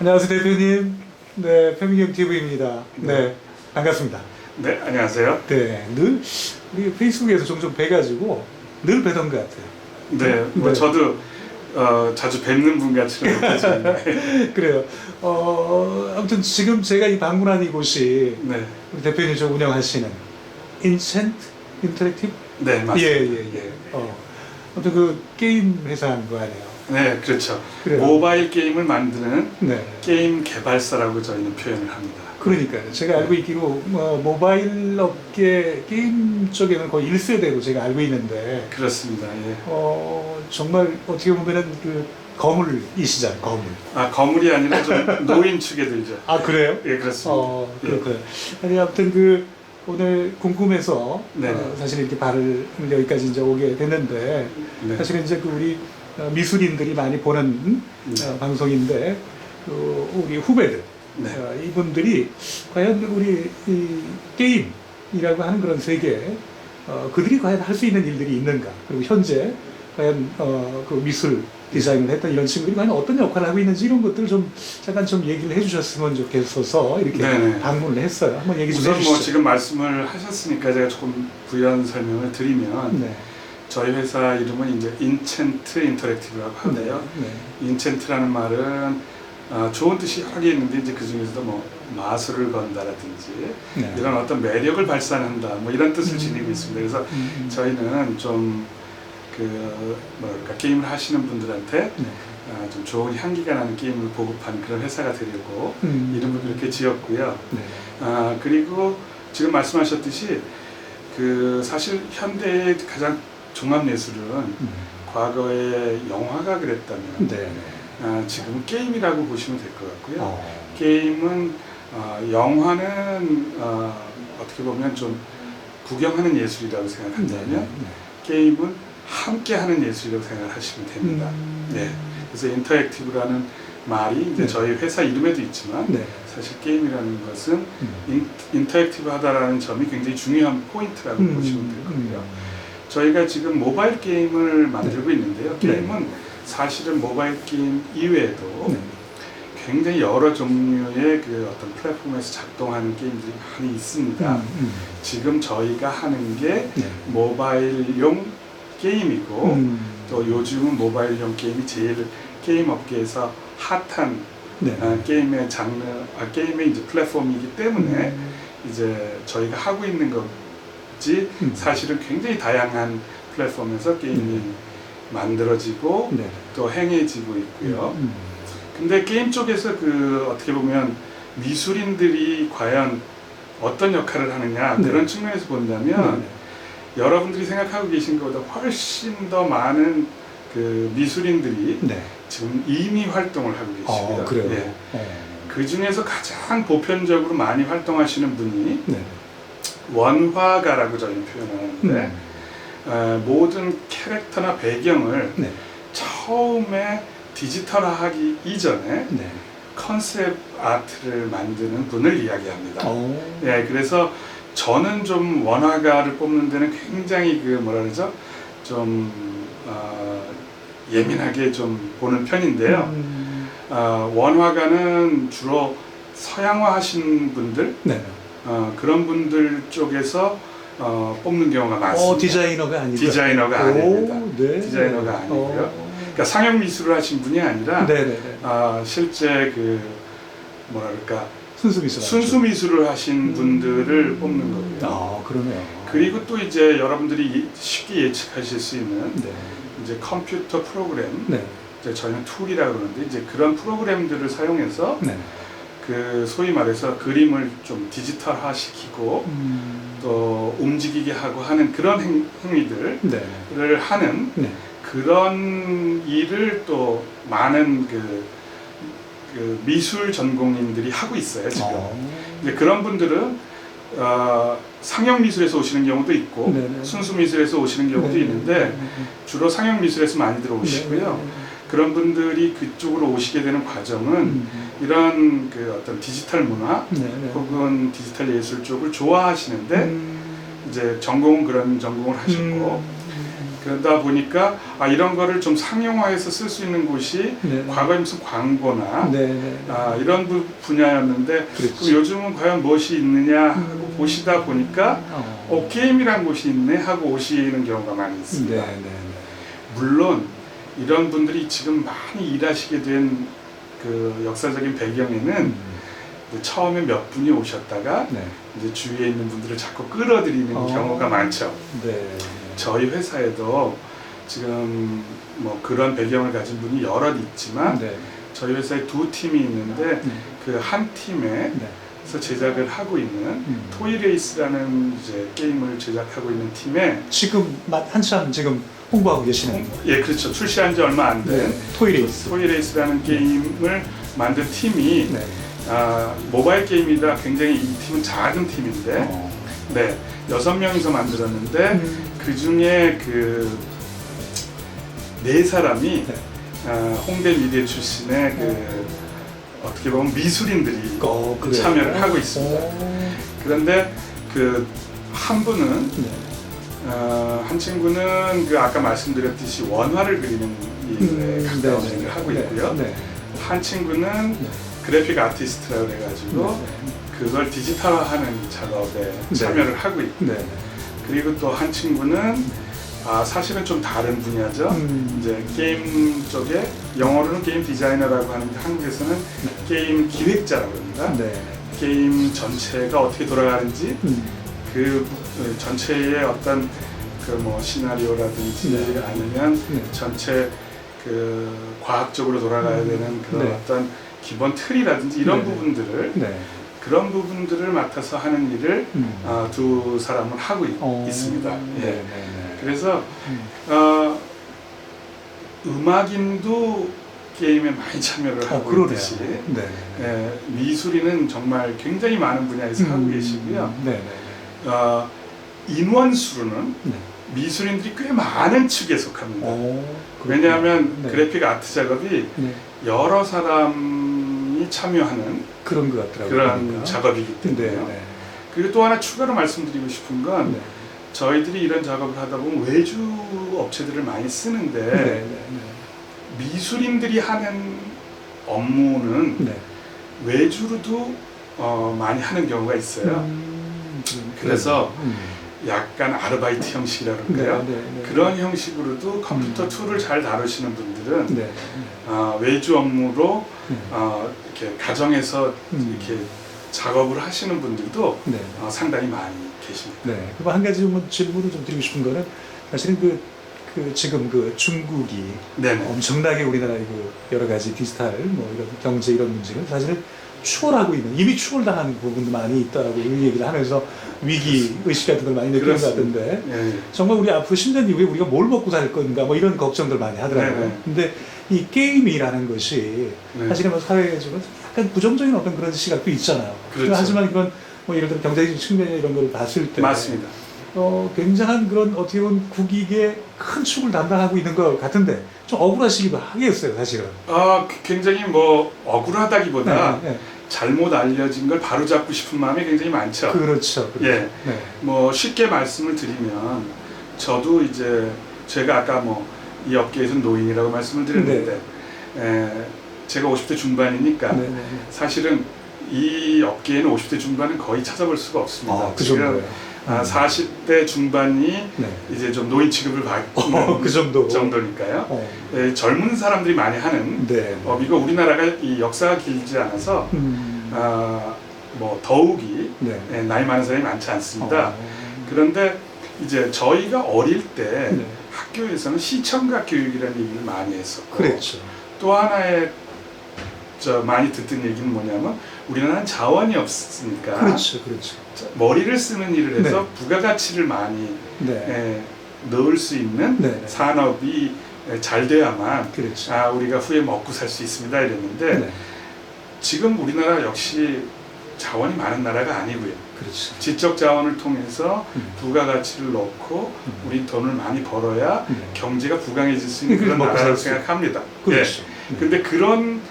안녕하세요, 대표님. 네, 평경 TV입니다. 네, 반갑습니다. 네, 안녕하세요. 네, 늘 우리 페이스북에서 종종 뵈가지고 늘 뵈던 것 같아요. 네, 뭐 네. 저도 자주 뵙는 분 같이는 느껴지는데. 그래요. 아무튼 지금 제가 이 방문한 이곳이 네, 우리 대표님이 운영하시는 인챈트 인터랙티브? 네, 맞습니다. 예. 아무튼 그 게임 회사인 거 아니에요? 네, 그렇죠. 그래요. 모바일 게임을 만드는 네. 게임 개발사라고 저희는 표현을 합니다. 그러니까요. 제가 알고 있기로 모바일 업계 게임 쪽에는 거의 1세대로 제가 알고 있는데 그렇습니다. 예. 정말 어떻게 보면은 그 거물이시잖아요. 거물. 아, 거물이 아니라 좀 노인 축에 들죠. 아 그래요? 예, 그렇습니다. 그렇고요. 아니 아무튼 그 오늘 궁금해서 네. 사실 이렇게 발을 여기까지 이제 오게 됐는데 네. 사실은 이제 그 우리 미술인들이 많이 보는 방송인데 그 우리 후배들 네. 이분들이 과연 우리 이 게임이라고 하는 그런 세계에 그들이 과연 할 수 있는 일들이 있는가, 그리고 현재 과연 그 미술 디자인을 했던 이런 친구들이 과연 어떤 역할을 하고 있는지 이런 것들을 좀 잠깐 좀 얘기를 해주셨으면 좋겠어서 이렇게 네네. 방문을 했어요. 한번 얘기 좀 우선 해주시죠. 뭐 지금 말씀을 하셨으니까 제가 조금 부연 설명을 드리면 네. 저희 회사 이름은 이제 인챈트 인터랙티브라고 하고요. 네. 인챈트라는 말은 좋은 뜻이 여러 개 있는데 이제 그 중에서도 뭐 마술을 건다라든지 네. 이런 어떤 매력을 발산한다 뭐 이런 뜻을 지니고 있습니다. 그래서 저희는 좀 그 뭐랄까 게임을 하시는 분들한테 네. 좀 좋은 향기가 나는 게임을 보급하는 그런 회사가 되려고 이름을 그렇게 지었고요. 네. 그리고 지금 말씀하셨듯이 그 사실 현대의 가장 종합 예술은 과거에 영화가 그랬다면 네. 지금은 게임이라고 보시면 될 것 같고요. 네. 게임은 영화는 어떻게 보면 좀 구경하는 예술이라고 생각한다면 네. 게임은 함께하는 예술이라고 생각하시면 됩니다. 네. 그래서 인터랙티브라는 말이 이제 네. 저희 회사 이름에도 있지만 네. 사실 게임이라는 것은 인터랙티브하다라는 점이 굉장히 중요한 포인트라고 보시면 될 거고요. 저희가 지금 모바일 게임을 만들고 있는데요. 게임은 사실은 모바일 게임 이외에도 굉장히 여러 종류의 그 어떤 플랫폼에서 작동하는 게임들이 많이 있습니다. 지금 저희가 하는 게 모바일용 게임이고 또 요즘은 모바일용 게임이 제일 게임 업계에서 핫한 게임의 장르, 게임의 이제 플랫폼이기 때문에 이제 저희가 하고 있는 것이 사실은 굉장히 다양한 플랫폼에서 게임이 만들어지고 또 행해지고 있고요. 근데 게임 쪽에서 그 어떻게 보면 미술인들이 과연 어떤 역할을 하느냐 그런 측면에서 본다면 여러분들이 생각하고 계신 것보다 훨씬 더 많은 그 미술인들이 지금 이미 활동을 하고 계시고요. 그래요? 예. 그 중에서 가장 보편적으로 많이 활동하시는 분이 원화가라고 저희는 표현하는데 모든 캐릭터나 배경을 처음에 디지털화하기 이전에 컨셉 아트를 만드는 분을 이야기합니다. 예, 그래서 저는 좀 원화가를 뽑는 데는 굉장히 그 뭐라 그러죠? 좀 예민하게 좀 보는 편인데요. 원화가는 주로 서양화 하신 분들 그런 분들 쪽에서 뽑는 경우가 많습니다. 디자이너가 아니고 디자이너가 아닙니다. 네. 디자이너가 아니고요. 그러니까 상용 미술을 하신 분이 아니라 실제 그 뭐랄까 순수 미술을 하신 분들을 뽑는 거고요. 그러네요. 그리고 또 이제 여러분들이 쉽게 예측하실 수 있는 이제 컴퓨터 프로그램, 이제 저희는 툴이라고 그러는데 이제 그런 프로그램들을 사용해서 그 소위 말해서 그림을 좀 디지털화 시키고 또 움직이게 하고 하는 그런 행위들을 하는 그런 일을 또 많은 그 미술 전공인들이 하고 있어요 지금. 근데 그런 분들은 상형 미술에서 오시는 경우도 있고 순수 미술에서 오시는 경우도 있는데 주로 상형 미술에서 많이들 오시고요. 그런 분들이 그쪽으로 오시게 되는 과정은 이런 그 어떤 디지털 문화 혹은 디지털 예술 쪽을 좋아하시는데 이제 전공은 그런 전공을 하셨고 그러다 보니까 이런 거를 좀 상용화해서 쓸 수 있는 곳이 네. 과거에 무슨 광고나 네, 네. 이런 분야였는데 그렇지. 그럼 요즘은 과연 무엇이 있느냐 하고 보시다 보니까 게임이란 곳이 있네 하고 오시는 경우가 많이 있습니다. 네, 네, 네. 물론 이런 분들이 지금 많이 일하시게 된 그 역사적인 배경에는 처음에 몇 분이 오셨다가 네. 이제 주위에 있는 분들을 자꾸 끌어들이는 경우가 많죠. 네. 저희 회사에도 지금 뭐 그런 배경을 가진 분이 여럿 있지만 네. 저희 회사에 두 팀이 있는데 그 한 팀에서 네. 제작을 하고 있는 토이레이스라는 이제 게임을 제작하고 있는 팀에 지금 한참 지금 홍보하고 계시는 예 그렇죠 출시한 지 얼마 안 된 토이레이스. 토이레이스라는 게임을 만든 팀이 네. 모바일 게임이라 굉장히 이 팀은 작은 팀인데 네 6명이서 만들었는데 그 중에 그 4사람이 홍대 미대 출신의 그 어떻게 보면 미술인들이 참여를 하고 있습니다. 그런데 그 한 분은 한 친구는 그 아까 말씀드렸듯이 원화를 그리는 일에 가까운 일을 하고 있고요. 한 친구는 그래픽 아티스트라고 해가지고 그걸 디지털화하는 작업에 참여를 하고 있고 그리고 또 한 친구는 사실은 좀 다른 분야죠. 이제 게임 쪽에 영어로는 게임 디자이너라고 하는데 한국에서는 게임 기획자라고 합니다. 게임 전체가 어떻게 돌아가는지 그 전체의 어떤 그 뭐 시나리오라든지 아니면 전체 그 과학적으로 돌아가야 되는 그런 어떤 기본 틀이라든지 이런 부분들을 그런 부분들을 맡아서 하는 일을 두 사람은 하고 있습니다. 예. 그래서 음악인도 게임에 많이 참여를 하고 있듯이 미술인은 정말 굉장히 많은 분야에서 하고 계시고요. 인원수로는 미술인들이 꽤 많은 축에 속합니다. 왜냐하면 그래픽 아트 작업이 여러 사람이 참여하는 그런 것 같더라고요. 그런 작업이기 때문에요. 그리고 또 하나 추가로 말씀드리고 싶은 건 저희들이 이런 작업을 하다 보면 외주 업체들을 많이 쓰는데 미술인들이 하는 업무는 외주로도 많이 하는 경우가 있어요. 그래서 약간 아르바이트 형식이라고 그럴까요? 그런 형식으로도 컴퓨터 툴을 잘 다루시는 분들은 외주 업무로 이렇게 가정에서 이렇게 작업을 하시는 분들도 상당히 많이 계십니다. 그리고 한 가지 질문을 좀 드리고 싶은 거는 사실은 지금 중국이 엄청나게 우리나라의 여러 가지 디지털 이런 경제 이런 문제를 사실은 추월하고 있는 이미 추월당한 부분도 많이 있다고 얘기를 하면서 위기 의식 같은 걸 많이 느끼는 것 같은데 정말 우리 앞으로 10년 이후에 우리가 뭘 먹고 살 건가 이런 걱정들 많이 하더라고요. 근데 이 게임이라는 것이 사실은 사회적으로 약간 부정적인 어떤 그런 시각도 있잖아요. 하지만 그런 예를 들어 경제적인 측면 이런 걸 봤을 때 맞습니다. 굉장한 그런 어떻게 보면 국익의 큰 축을 담당하고 있는 것 같은데 좀 억울하시기도 하겠어요, 사실은. 굉장히 억울하다기보다 잘못 알려진 걸 바로잡고 싶은 마음이 굉장히 많죠. 그렇죠. 예. 쉽게 말씀을 드리면 저도 이제 제가 아까 이 업계에서는 노인이라고 말씀을 드렸는데 제가 50대 중반이니까 사실은 이 업계에는 50대 중반은 거의 찾아볼 수가 없습니다. 그 정도예요. 40대 중반이 이제 좀 노인 취급을 받는 그 정도니까요. 젊은 사람들이 많이 하는 이거 우리나라가 이 역사가 길지 않아서 더욱이 나이 많은 사람이 많지 않습니다. 그런데 이제 저희가 어릴 때 학교에서는 시청각 교육이라는 얘기를 많이 했었고 그랬죠. 또 하나의 많이 듣던 얘기는 뭐냐면 우리나라는 자원이 없으니까 그렇죠. 머리를 쓰는 일을 해서 부가가치를 많이 넣을 수 있는 산업이 잘 돼야만 우리가 후에 먹고 살 수 있습니다 이랬는데 지금 우리나라 역시 자원이 많은 나라가 아니고요. 지적 자원을 통해서 부가가치를 넣고 우리 돈을 많이 벌어야 경제가 부강해질 수 있는 그런 나라라고 생각합니다. 근데 그런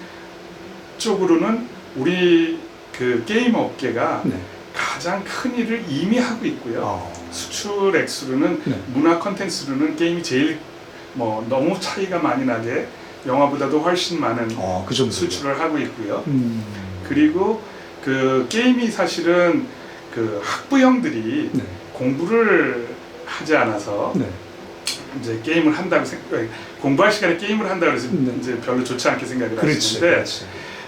쪽으로는 우리 그 게임 업계가 가장 큰 일을 이미 하고 있고요. 수출 액수로는 네. 문화 콘텐츠로는 게임이 제일 뭐 너무 차이가 많이 나게 영화보다도 훨씬 많은 그 정도 수출을 하고 있고요. 그리고 그 게임이 사실은 그 학부형들이 네. 공부를 하지 않아서 네. 이제 게임을 한다고 공부할 시간에 게임을 한다고 해서 네. 이제 별로 좋지 않게 생각을 그렇지, 하시는데 그렇지.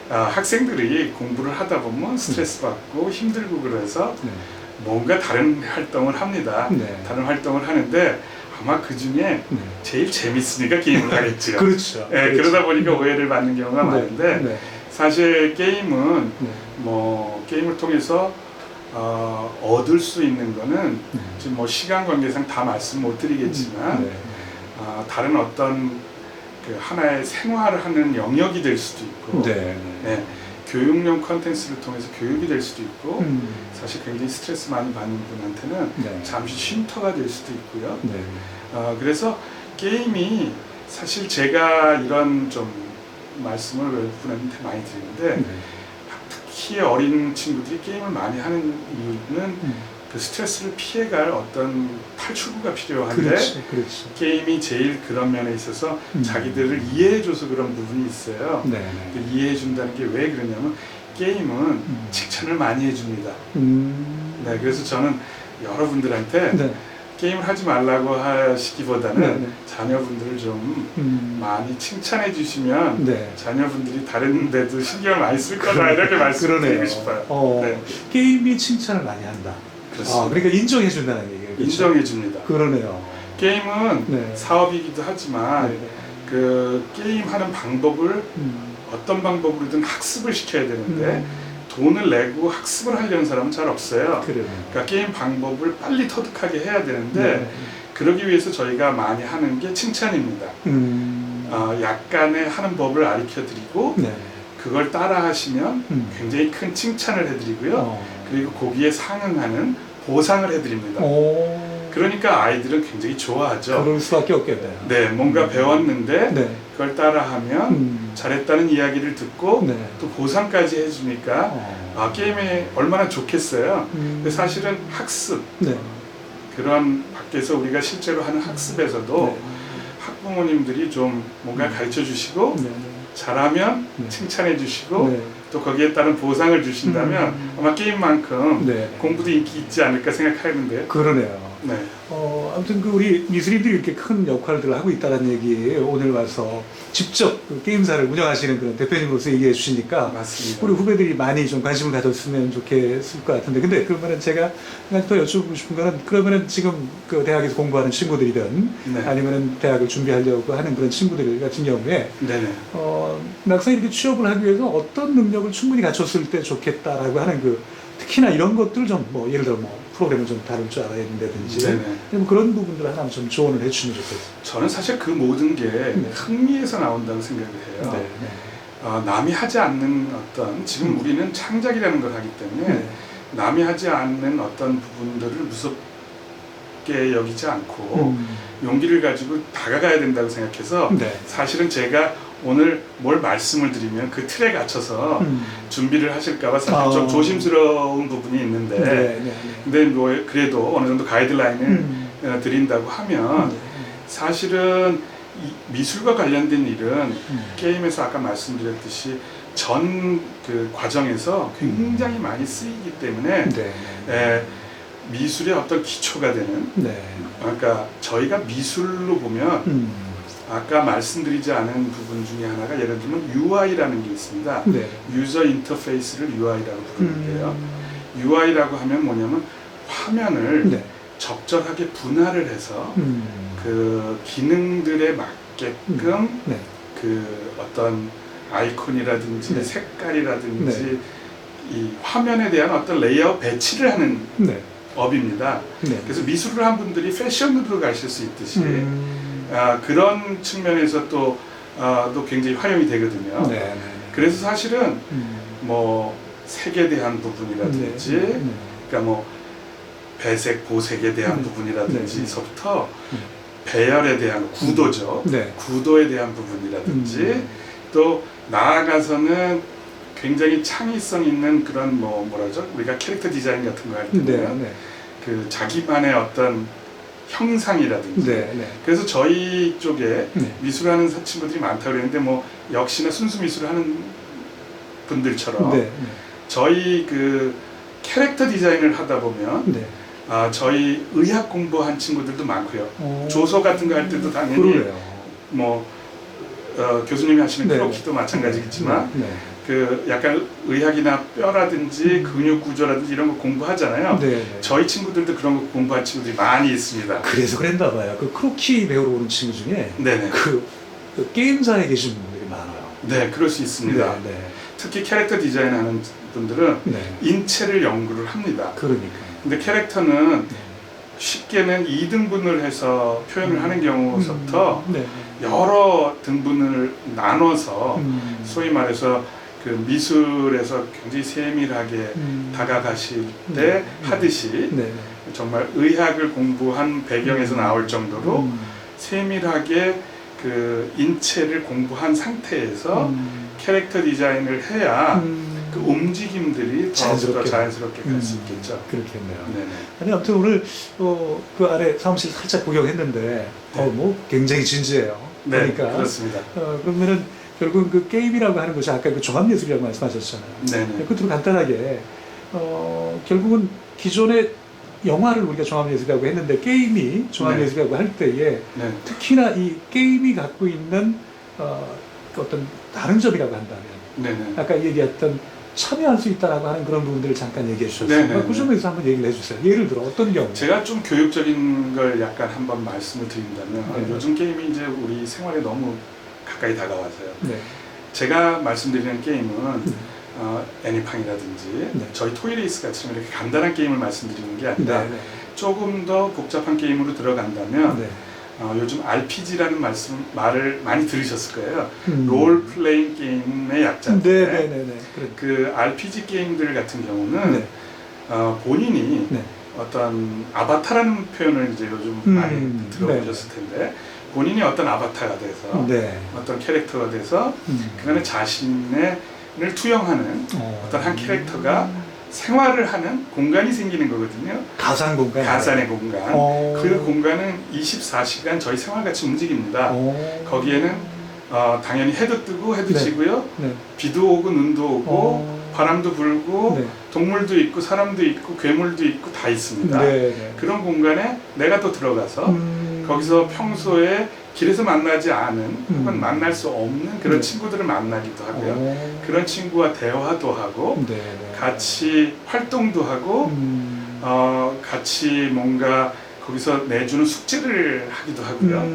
학생들이 공부를 하다 보면 스트레스 받고 힘들고 그래서 네. 뭔가 다른 활동을 합니다. 네. 다른 활동을 하는데 아마 그 중에 네. 제일 재밌으니까 게임을 하겠죠. 그렇죠. 네, 그렇죠. 그러다 보니까 오해를 받는 경우가 네. 많은데 네. 사실 게임은 네. 뭐 게임을 통해서 얻을 수 있는 거는 네. 지금 뭐 시간 관계상 다 말씀 못 드리겠지만 네. 다른 어떤 그 하나의 생활을 하는 영역이 될 수도 있고 네. 네, 교육용 컨텐츠를 통해서 교육이 될 수도 있고 음. 사실 굉장히 스트레스 많이 받는 분한테는 네. 잠시 쉼터가 될 수도 있고요. 네. 그래서 게임이 사실 제가 이런 좀 말씀을 외국분한테 많이 드리는데 네. 특히 어린 친구들이 게임을 많이 하는 이유는 그 스트레스를 피해갈 어떤 탈출구가 필요한데 그렇지, 그렇지. 게임이 제일 그런 면에 있어서 자기들을 이해해줘서 그런 부분이 있어요. 네. 그 이해해준다는 게 왜 그러냐면 게임은 칭찬을 많이 해줍니다. 네, 그래서 저는 여러분들한테 네. 게임을 하지 말라고 하시기보다는 네, 네. 자녀분들을 좀 많이 칭찬해 주시면 네. 자녀분들이 다른 데도 신경을 많이 쓸 거다 이렇게 말씀드리고 싶어요. 네. 게임이 칭찬을 많이 한다. 그렇습니다. 그러니까 인정해 준다는 얘기예요. 그렇죠? 인정해 줍니다. 그러네요. 게임은 네. 사업이기도 하지만 네. 그 게임하는 방법을 어떤 방법으로든 학습을 시켜야 되는데 돈을 내고 학습을 하려는 사람은 잘 없어요. 그래요. 그러니까 게임 방법을 빨리 터득하게 해야 되는데 네. 그러기 위해서 저희가 많이 하는 게 칭찬입니다. 약간의 하는 법을 가르쳐드리고 네. 그걸 따라 하시면 굉장히 큰 칭찬을 해드리고요. 그리고 거기에 상응하는 보상을 해드립니다. 그러니까 아이들은 굉장히 좋아하죠. 그럴 수밖에 없겠네요. 네, 뭔가 배웠는데 네. 그걸 따라하면 잘했다는 이야기를 듣고 네. 또 보상까지 해주니까 게임이 얼마나 좋겠어요. 근데 사실은 학습, 네. 그런 밖에서 우리가 실제로 하는 학습에서도 네. 학부모님들이 좀 뭔가 가르쳐 주시고 네. 잘하면 네. 칭찬해 주시고 네. 또 거기에 따른 보상을 주신다면 아마 게임만큼 네. 공부도 인기 있지 않을까 생각하는데요. 그러네요. 네. 아무튼 그 우리 미술인들이 이렇게 큰 역할들을 하고 있다는 얘기 오늘 와서 직접 그 게임사를 운영하시는 그런 대표님으로서 얘기해 주시니까 맞습니다. 우리 후배들이 많이 좀 관심을 가졌으면 좋겠을 것 같은데 근데 그러면은 제가 한 가지 더 여쭤보고 싶은 거는 그러면은 지금 그 대학에서 공부하는 친구들이든 네. 아니면은 대학을 준비하려고 하는 그런 친구들 같은 경우에 네네. 막상 이렇게 취업을 하기 위해서 어떤 능력을 충분히 갖췄을 때 좋겠다라고 하는 그 특히나 이런 것들 좀 뭐 예를 들어 뭐 프로그램을 좀 다룰 줄 알아야 된다든지 네네. 뭐 그런 부분들 하나 좀 조언을 해주시면 좋겠어요. 저는 사실 그 모든 게 네. 흥미에서 나온다고 생각을 해요. 네. 네. 남이 하지 않는 어떤 지금 우리는 창작이라는 걸 하기 때문에 네. 남이 하지 않는 어떤 부분들을 무섭게 여기지 않고 용기를 가지고 다가가야 된다고 생각해서 네. 사실은 제가 오늘 뭘 말씀을 드리면 그 틀에 갇혀서 준비를 하실까봐 사실 좀 조심스러운 부분이 있는데 네. 네. 근데 뭐 그래도 어느 정도 가이드라인을 드린다고 하면 사실은 이 미술과 관련된 일은 게임에서 아까 말씀드렸듯이 전 그 과정에서 굉장히 많이 쓰이기 때문에 네. 미술의 어떤 기초가 되는 네. 그러니까 저희가 미술로 보면 아까 말씀드리지 않은 부분 중에 하나가 예를 들면 UI라는 게 있습니다. 네. 유저 인터페이스를 UI라고 부르는데요. UI라고 하면 뭐냐면 화면을 네. 적절하게 분할을 해서 그 기능들에 맞게끔 네. 그 어떤 아이콘이라든지 네. 색깔이라든지 네. 이 화면에 대한 어떤 레이아웃 배치를 하는 네. 업입니다. 네. 그래서 미술을 한 분들이 패션으로 가실 수 있듯이 그런 측면에서 또 굉장히 활용이 되거든요. 네. 그래서 사실은 뭐 색에 대한 부분이라든지 그러니까 뭐 배색, 보색에 대한 부분이라든지서부터 배열에 대한 구도죠. 네. 구도에 대한 부분이라든지 또 나아가서는 굉장히 창의성 있는 그런 뭐라죠? 우리가 캐릭터 디자인 같은 거 할 때는 그 자기만의 어떤 형상이라든지 그래서 저희 쪽에 미술하는 친구들이 많다고 그랬는데 뭐 역시나 순수 미술을 하는 분들처럼 저희 그 캐릭터 디자인을 하다 보면 저희 의학 공부한 친구들도 많고요. 조서 같은 거 할 때도 당연히 뭐 교수님이 하시는 크로키도 마찬가지겠지만 그 약간 의학이나 뼈라든지 근육 구조라든지 이런 거 공부하잖아요. 저희 친구들도 그런 거 공부한 친구들이 많이 있습니다. 그래서 그랬나 봐요. 그 크로키 배우러 오는 친구 중에 그 게임사에 계신 분들이 많아요. 네, 그럴 수 있습니다. 특히 캐릭터 디자인하는 분들은 인체를 연구를 합니다. 그러니까. 근데 캐릭터는 쉽게는 2등분을 해서 표현을 하는 경우부터 여러 등분을 나눠서 소위 말해서 그 미술에서 굉장히 세밀하게 다가가실 때 하듯이 정말 의학을 공부한 배경에서 나올 정도로 세밀하게 그 인체를 공부한 상태에서 캐릭터 디자인을 해야 그 움직임들이 더 자연스럽게 갈 수 있겠죠. 그렇겠네요. 아니 아무튼 오늘 그 아래 사무실 살짝 구경했는데 뭐 굉장히 진지해요. 그러니까 그렇습니다. 그러면은 결국 그 게임이라고 하는 것이 아까 그 종합예술이라고 말씀하셨잖아요. 끝으로 간단하게 결국은 기존의 영화를 우리가 종합예술이라고 했는데 게임이 종합예술이라고 할 때에 특히나 이 게임이 갖고 있는 어떤 다른 점이라고 한다면 아까 얘기했던 참여할 수 있다라고 하는 그런 부분들을 잠깐 얘기해 주셨어요. 그 점에서 한번 얘기를 해주세요. 예를 들어 어떤 경우? 제가 좀 교육적인 걸 약간 한번 말씀을 드린다면 요즘 게임이 이제 우리 생활에 너무 가까이 다가와서요. 제가 말씀드리는 게임은 애니팡이라든지 저희 토이레이스 같이 이렇게 간단한 게임을 말씀드리는 게 아니라 조금 더 복잡한 게임으로 들어간다면 요즘 RPG라는 말을 많이 들으셨을 거예요. 롤 플레잉 게임의 약자인데 그 RPG 게임들 같은 경우는 본인이 어떤 아바타라는 표현을 이제 요즘 많이 들어보셨을 텐데 본인이 어떤 아바타가 돼서 어떤 캐릭터가 돼서 그간의 자신을 투영하는 어떤 한 캐릭터가 생활을 하는 공간이 생기는 거거든요. 가상 공간. 가상의 공간. 그 공간은 24시간 저희 생활같이 움직입니다. 거기에는 당연히 해도 뜨고 해도 지고요. 비도 오고 눈도 오고 바람도 불고 동물도 있고 사람도 있고 괴물도 있고 다 있습니다. 그런 공간에 내가 또 들어가서 거기서 평소에 길에서 만나지 않은 혹은 만날 수 없는 그런 친구들을 만나기도 하고요. 그런 친구와 대화도 하고 같이 활동도 하고 같이 뭔가 거기서 내주는 숙제를 하기도 하고요.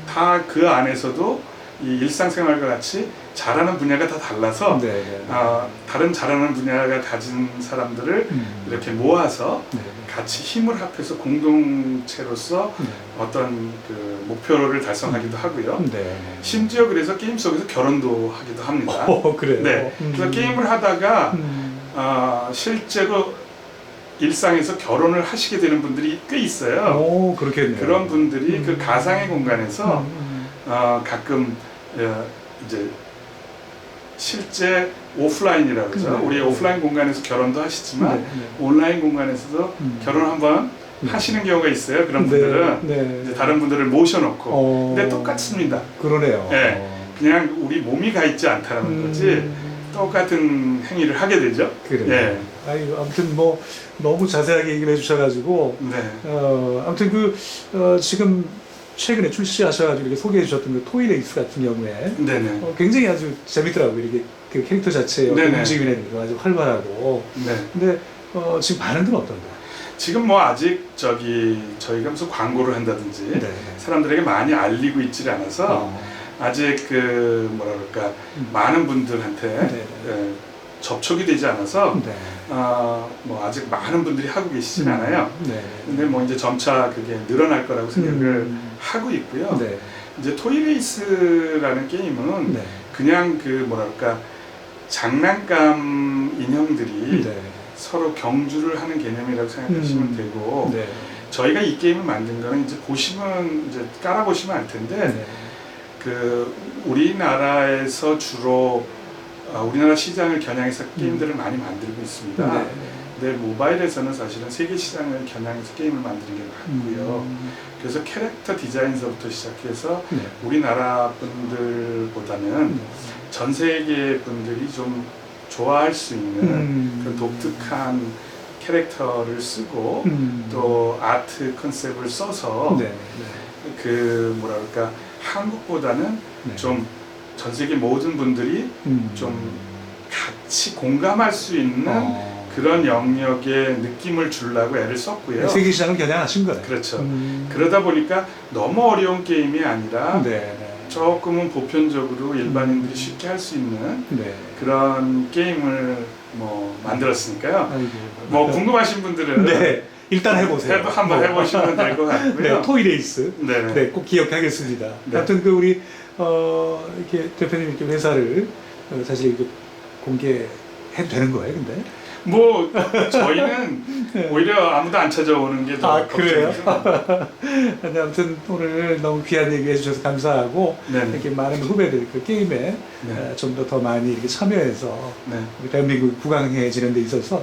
다 그 안에서도 이 일상생활과 같이 잘하는 분야가 다 달라서 다른 잘하는 분야가 가진 사람들을 이렇게 모아서 같이 힘을 합해서 공동체로서 어떤 그 목표를 달성하기도 하고요. 심지어 그래서 게임 속에서 결혼도 하기도 합니다. 그래요? 그래서 게임을 하다가 실제로 일상에서 결혼을 하시게 되는 분들이 꽤 있어요. 그렇겠네요. 그런 분들이 그 가상의 공간에서 가끔 이제 실제 오프라인이라고 그러죠. 우리 오프라인 공간에서 결혼도 하시지만 온라인 공간에서도 결혼 한번 하시는 경우가 있어요. 그런 분들은 이제 다른 분들을 모셔놓고 근데 똑같습니다. 그러네요. 그냥 우리 몸이 가 있지 않다는 거지 똑같은 행위를 하게 되죠. 아무튼 뭐 너무 자세하게 얘기를 해주셔가지고 아무튼 그 지금 최근에 출시하셔가지고 이렇게 소개해 주셨던 그 토이레이스 같은 경우에 굉장히 아주 재밌더라고요. 이렇게 그 캐릭터 자체의 움직임이 아주 활발하고. 근데 지금 반응들은 어떤가요? 지금 뭐 아직 저희가 무슨 광고를 한다든지 사람들에게 많이 알리고 있지를 않아서 아직 그 뭐라 그럴까 많은 분들한테 접촉이 되지 않아서 뭐 아직 많은 분들이 하고 계시진 않아요. 근데 뭐 이제 점차 그게 늘어날 거라고 생각을 하고 있고요. 이제 토이레이스라는 게임은 그냥 그 뭐랄까 장난감 인형들이 서로 경주를 하는 개념이라고 생각하시면 되고 저희가 이 게임을 만든 거는 이제 보시면 이제 깔아보시면 알 텐데 그 우리나라에서 주로 우리나라 시장을 겨냥해서 게임들을 많이 만들고 있습니다. 네. 근데 모바일에서는 사실은 세계 시장을 겨냥해서 게임을 만드는 게 많고요. 그래서 캐릭터 디자인서부터 시작해서 네. 우리나라 분들보다는 전 세계 분들이 좀 좋아할 수 있는 그런 독특한 캐릭터를 쓰고 또 아트 컨셉을 써서 네. 그 뭐랄까 한국보다는 네. 좀 전 세계 모든 분들이 좀 같이 공감할 수 있는 그런 영역의 느낌을 주려고 애를 썼고요. 세계 시장을 겨냥하신 거예요. 그렇죠. 그러다 보니까 너무 어려운 게임이 아니라 네. 조금은 보편적으로 일반인들이 쉽게 할 수 있는 네. 그런 게임을 뭐 만들었으니까요. 아이고. 뭐 궁금하신 분들은 네. 일단 해보세요. 한번 해보시면 될 것 같고요. 네. 토이레이스. 네. 네. 꼭 기억하겠습니다. 네. 하여튼 그 우리 이렇게 대표님 이렇게 회사를 사실 이렇게 공개해도 되는 거예요, 근데? 뭐 저희는 오히려 아무도 안 찾아오는 게 더 그래요? 걱정이죠. 근데 아무튼 오늘 너무 귀한 얘기 해주셔서 감사하고 네네. 이렇게 많은 후배들 그 게임에 네. 좀 더 많이 이렇게 참여해서 네. 우리 대한민국 구강해지는 데 있어서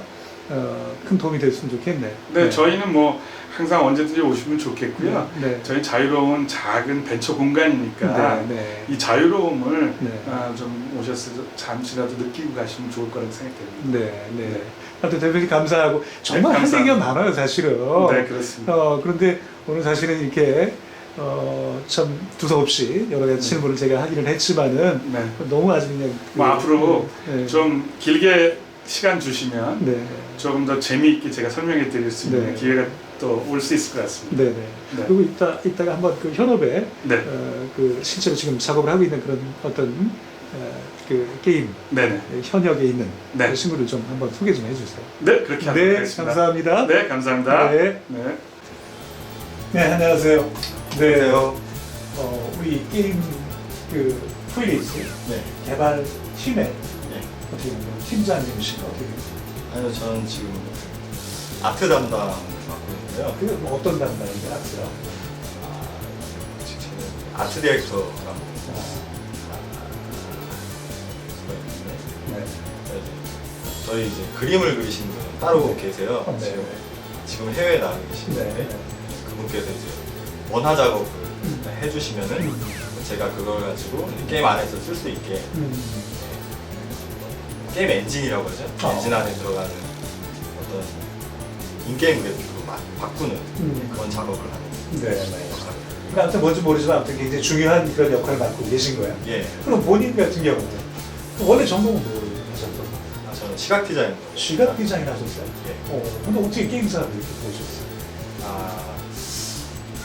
큰 도움이 됐으면 좋겠네요. 네, 저희는 뭐 항상 언제든지 오시면 좋겠고요. 네. 저희 자유로운 작은 벤처 공간이니까 네. 네. 이 자유로움을 네. 좀 오셔서 잠시라도 느끼고 가시면 좋을 거라고 생각됩니다. 네. 네. 하여튼 대표님 감사하고 정말 할 감사합니다. 얘기가 많아요, 사실은. 네, 그렇습니다. 그런데 오늘 사실은 이렇게 참 두서없이 여러 가지 질문을 제가 하기는 했지만은 네. 너무 아주 그냥 뭐 앞으로 네. 좀 길게 시간 주시면 네. 조금 더 재미있게 제가 설명해 드릴 수 있는 네. 기회가 또 올 수 있을 것 같습니다. 네네. 네. 그리고 이따가 한번 그 현업에 네. 그 실제로 지금 작업을 하고 있는 그런 어떤 그 게임 네네. 현역에 있는 네. 그 친구를 좀 한번 소개 좀 해주세요. 네, 그렇게 하도록 네, 하겠습니다. 감사합니다. 네, 감사합니다. 네. 네. 네, 안녕하세요. 네, 안녕하세요. 우리 게임 그 프리레이스 네. 개발 팀의 네. 어떻게 보면 팀장님이신가 어떻게 돼요? 아니요, 저는 지금 아트 담당 맡고 있는데요. 그게 뭐 어떤 담당인지 아세요? 지금 아트 디렉터라고 수가 있는데 네. 저희 이제 그림을 그리시는 분 따로 네. 계세요. 네. 지금 해외에 나가 계시는데 네. 그분께서 이제 원화 작업을 해주시면은 제가 그걸 가지고 게임 안에서 쓸 수 있게 게임 엔진이라고 하죠. 엔진 안에 들어가는 어떤 인게임 그래픽으로 바꾸는 그런 작업을 하는 네. 네. 역할을. 그러니까 아무튼 뭔지 모르지만 아무튼 굉장히 중요한 그런 역할을 맡고 계신 거예요. 예. 그럼 본인 같은 경우는 원래 전공은 뭐 하셨던? 저는 시각 디자인. 시각 디자인 하셨어요? 예. 근데 어떻게 게임사를 이렇게 보셨어요?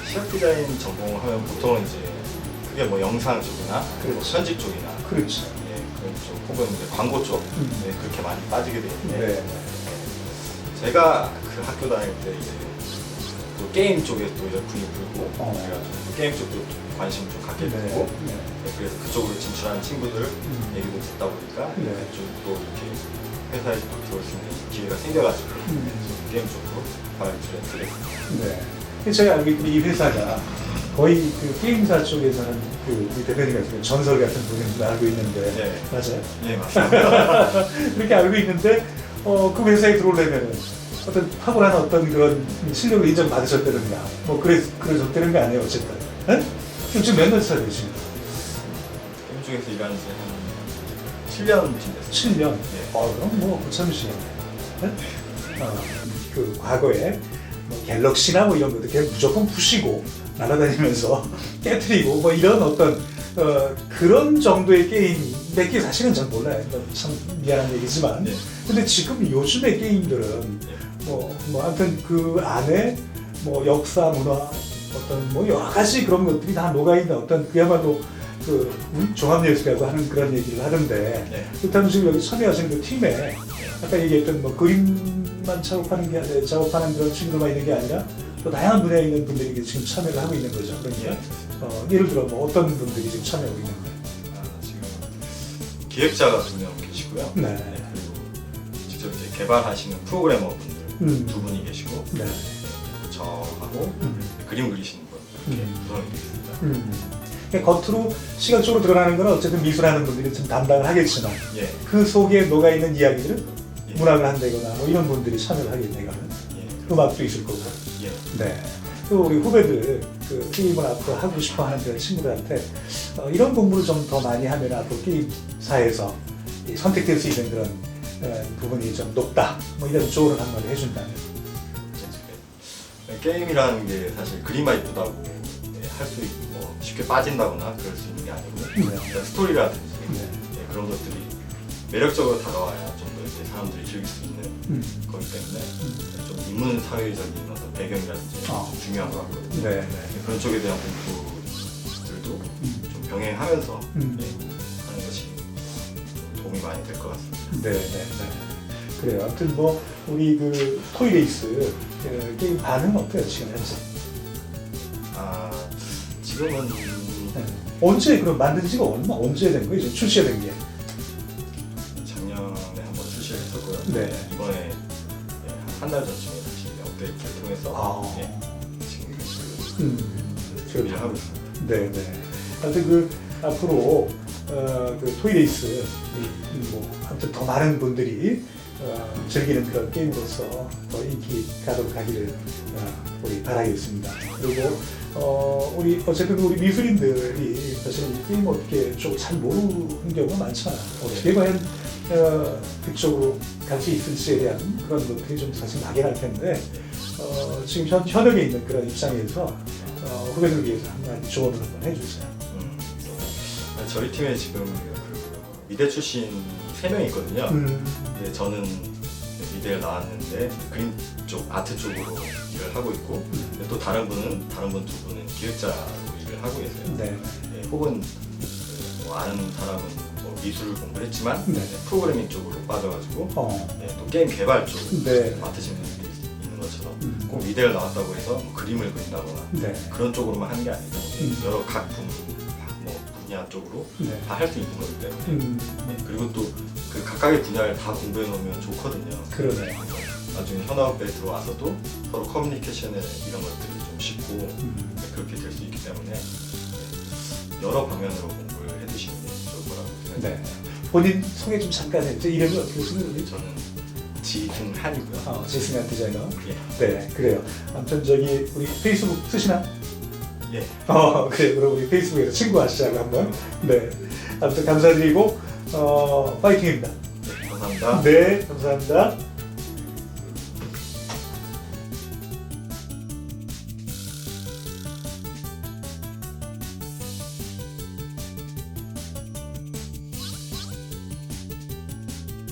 시각 디자인 전공을 하면 보통은 이제 그게 뭐 영상 쪽이나 그리고 그렇죠. 편집 쪽이나 그렇죠. 예, 그런 쪽 혹은 이제 광고 쪽 네, 그렇게 많이 빠지게 되는데 네. 제가 그 학교 다닐 때 이제 또 게임 쪽에 또 열풍이 불고 그래가지고 또 게임 쪽도 관심 좀 갖게 되고 네. 네, 그래서 그쪽으로 진출하는 친구들 얘기도 듣다 보니까 네. 그쪽도 이렇게 회사에 또 들어올 수 있는 기회가 생겨가지고 게임 쪽으로 발주를 드렸습니다. 네. 제가 알고 있는 이 회사가 거의 그 게임사 쪽에서는 그 우리 대표님 같은 전설 같은 분을 알고 있는데 네. 맞아요? 네, 맞습니다. 그렇게 알고 있는데 그 회사에 들어오려면 어떤 탁월한 어떤 그런 실력을 인정받으셨다든가 뭐 그러셨다는 거 아니에요 어쨌든. 네? 그럼 지금 몇 년 차 되십니까? 게임 쪽에서 일하는 지 한 7년쯤 됐어요. 7년? 네. 그럼 뭐 고참이시네. 네? 그 과거에 뭐 갤럭시나 뭐 이런 것들 그냥 무조건 부시고 날아다니면서 깨트리고 뭐 이런 어떤 그런 정도의 게임 몇 개 사실은 잘 몰라요. 참 미안한 얘기지만. 네. 근데 지금 요즘의 게임들은 뭐 아무튼 그 안에 뭐 역사, 문화, 어떤 뭐 여러 가지 그런 것들이 다 녹아있는 어떤 그야말로 그 종합예술이라고 하는 그런 얘기를 하던데 네. 그렇다면 지금 여기 참여하시는 그 팀에 아까 얘기했던 뭐 그림만 작업하는 게 아니라 작업하는 그런 친구들만 있는 게 아니라 또 다양한 분야에 있는 분들이 지금 참여를 하고 있는 거죠. 그러니까 예를 들어 뭐 어떤 분들이 지금 참여하고 있는 거예요? 지금 기획자가 2명 계시고요. 네. 그리고 직접 이제 개발하시는 프로그래머 분들 2분이 계시고 저하고 그림 그리시는 분 이렇게 구성이 되어 있습니다. 그러니까 겉으로 시각적으로 드러나는 건 어쨌든 미술하는 분들이 좀 담당을 하겠지만 예. 그 속에 녹아있는 이야기들은 예. 문학을 한다거나 뭐 이런 분들이 참여를 하겠네요. 예. 음악도 있을 거고. 예. 네. 또 우리 후배들 그 게임을 앞으로 하고 싶어 하는 그런 친구들한테 이런 공부를 좀 더 많이 하면 앞으로 게임사에서 선택될 수 있는 그런 부분이 좀 높다. 뭐 이런 조언을 한마디 해준다면. 게임이라는 게 사실 그림만 이쁘다고 할 수 있고 뭐 쉽게 빠진다거나 그럴 수 있는 게 아니고 네. 일단 스토리라든지 네. 그런 것들이 매력적으로 다가와야 좀 더 이제 사람들이 즐길 수 있는 거기 때문에 좀 인문 사회적인 어떤 배경이라든지 좀 중요한 것 같거든요. 네. 네. 그런 쪽에 대한 공부들도 좀 병행하면서 하는 것이 도움이 많이 될 것 같습니다. 네, 네, 네. 그래요. 아무튼 뭐 우리 그 토이레이스 게임 반응 어때요 지금 현재? 아 지금은 네. 언제 그럼 만든 지가 언제 된 거예요? 이제 출시된 게? 작년에 한번 출시를 했었고요. 네. 이번에 한 달 전쯤에 다시 업데이트를 통해서 지금 준비를 하고 있습니다. 네, 네. 하여튼 그 앞으로 그 토이레이스 뭐 아무튼 더 많은 분들이 즐기는 그런 게임으로서 더 인기 가도록 하기를 우리 바라겠습니다. 그리고 우리 어쨌든 우리 미술인들이 사실 이 게임 업계 쪽 잘 모르는 경우가 많잖아. 어떻게 과연 그쪽으로 갈 수 있을지에 대한 그런 것들이 좀 사실 막연할 텐데 지금 현역에 있는 그런 입장에서 후배들 위해서 한마디 조언을 한번 해주세요. 저희 팀에 지금 그 미대 출신 3명이 있거든요. 근데 저는 미대를 나왔는데 그림 쪽, 아트 쪽으로 일을 하고 있고 또 다른 분 두 분은 기획자로 일을 하고 계세요. 네. 혹은 뭐 아는 사람은 뭐 미술 공부를 했지만 네. 프로그래밍 쪽으로 빠져가지고 어. 또 게임 개발 쪽 네. 맡으시는 분들이 있는 것처럼 꼭 미대를 나왔다고 해서 뭐 그림을 그린다거나 네. 그런 쪽으로만 하는 게 아니고 여러 각 분야 쪽으로 네. 다 할 수 있는 거기 때문에 그리고 또 그 각각의 분야를 다 공부해 놓으면 좋거든요. 그러네. 나중에 현업에 들어와서도 서로 커뮤니케이션에 이런 것들이 좀 쉽고 그렇게 될 수 있기 때문에 여러 방면으로 공부를 해두시는 게 좋을 거라고 생각합니다. 네. 본인 소개 좀 잠깐 해주세요. 이름이 어떻게 쓰는 저는 지승한이고요. 지승한 디자이너. 예. 네, 그래요. 아무튼 저기 우리 페이스북 쓰시나? 예. 그래. 그럼 우리 페이스북에서 친구하시자고 한번. 네. 아무튼 감사드리고 파이팅입니다. 네, 감사합니다. 네, 감사합니다.